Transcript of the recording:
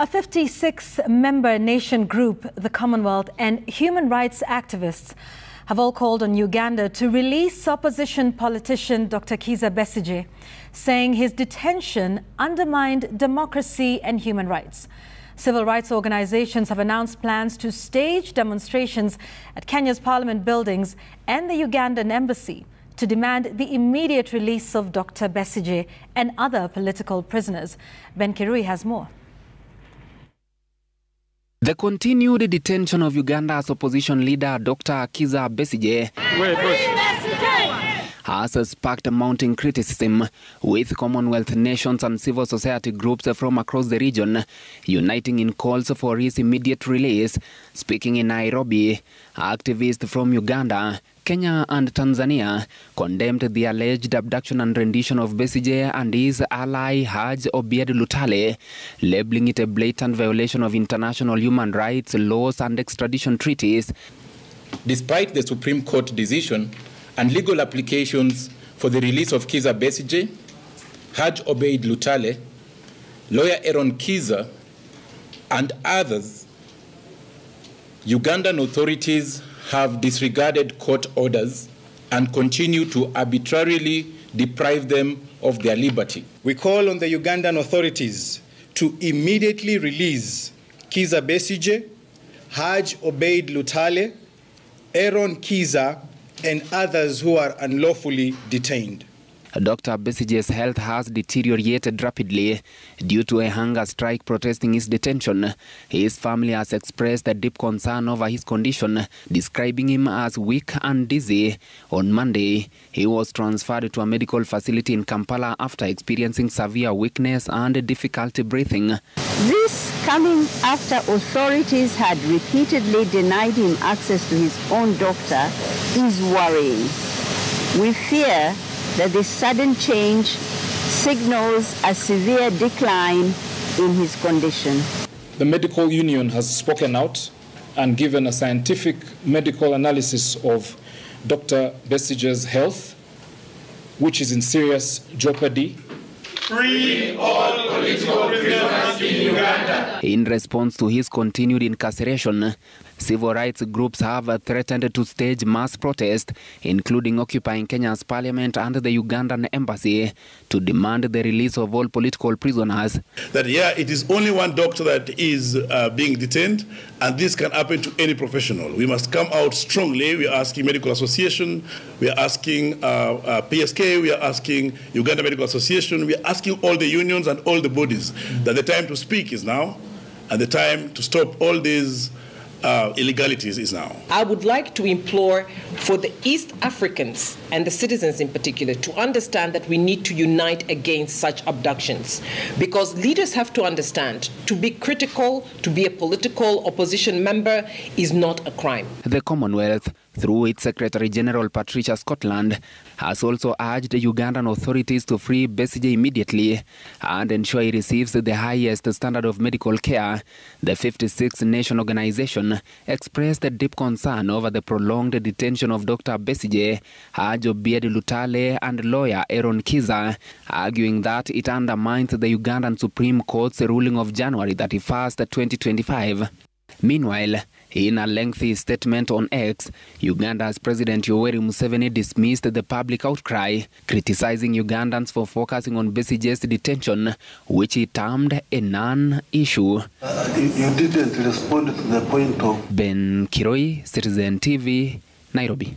A 56-member nation group, the Commonwealth, and human rights activists have all called on Uganda to release opposition politician Dr. Kizza Besigye, saying his detention undermined democracy and human rights. Civil rights organizations have announced plans to stage demonstrations at Kenya's parliament buildings and the Ugandan embassy to demand the immediate release of Dr. Besigye and other political prisoners. Ben Kirui has more. The continued detention of Uganda's opposition leader Dr. Kizza Besigye has sparked mounting criticism, with Commonwealth nations and civil society groups from across the region uniting in calls for his immediate release. Speaking in Nairobi, activists from Uganda, Kenya and Tanzania condemned the alleged abduction and rendition of Besigye and his ally Haj Obied Lutale, labeling it a blatant violation of international human rights laws and extradition treaties. Despite the Supreme Court decision and legal applications for the release of Kizza Besigye, Haj Obied Lutale, lawyer Aaron Kizza, and others, Ugandan authorities have disregarded court orders and continue to arbitrarily deprive them of their liberty. We call on the Ugandan authorities to immediately release Kizza Besigye, Haj Obied Lutale, Aaron Kizza, and others who are unlawfully detained. Dr. Besigye's health has deteriorated rapidly due to a hunger strike protesting his detention. His family has expressed a deep concern over his condition, describing him as weak and dizzy. On Monday, he was transferred to a medical facility in Kampala after experiencing severe weakness and difficulty breathing. This coming after authorities had repeatedly denied him access to his own doctor is worrying. We fear that this sudden change signals a severe decline in his condition. The medical union has spoken out and given a scientific medical analysis of Dr. Besigye's health, which is in serious jeopardy. Free all political prisoners in Uganda. In response to his continued incarceration, civil rights groups have threatened to stage mass protest, including occupying Kenya's parliament and the Ugandan embassy, to demand the release of all political prisoners. That, it is only one doctor that is being detained, and this can happen to any professional. We must come out strongly. We are asking Medical Association, we are asking PSK, we are asking Uganda Medical Association, we are asking all the unions and all the bodies that the time to speak is now, and the time to stop all these illegalities is now. I would like to implore for the East Africans and the citizens in particular to understand that we need to unite against such abductions, because leaders have to understand to be critical, to be a political opposition member is not a crime. The Commonwealth, through its Secretary General Patricia Scotland, has also urged the Ugandan authorities to free Besigye immediately and ensure he receives the highest standard of medical care. The 56-nation organization expressed a deep concern over the prolonged detention of Dr. Besigye, Haj Obied Lutale, and lawyer Aaron Kizza, arguing that it undermines the Ugandan Supreme Court's ruling of January 31st, 2025. Meanwhile, in a lengthy statement on X, Uganda's President Yoweri Museveni dismissed the public outcry, criticizing Ugandans for focusing on Besigye's detention, which he termed a non-issue. You didn't respond to the point of... Ben Kirui, Citizen TV, Nairobi.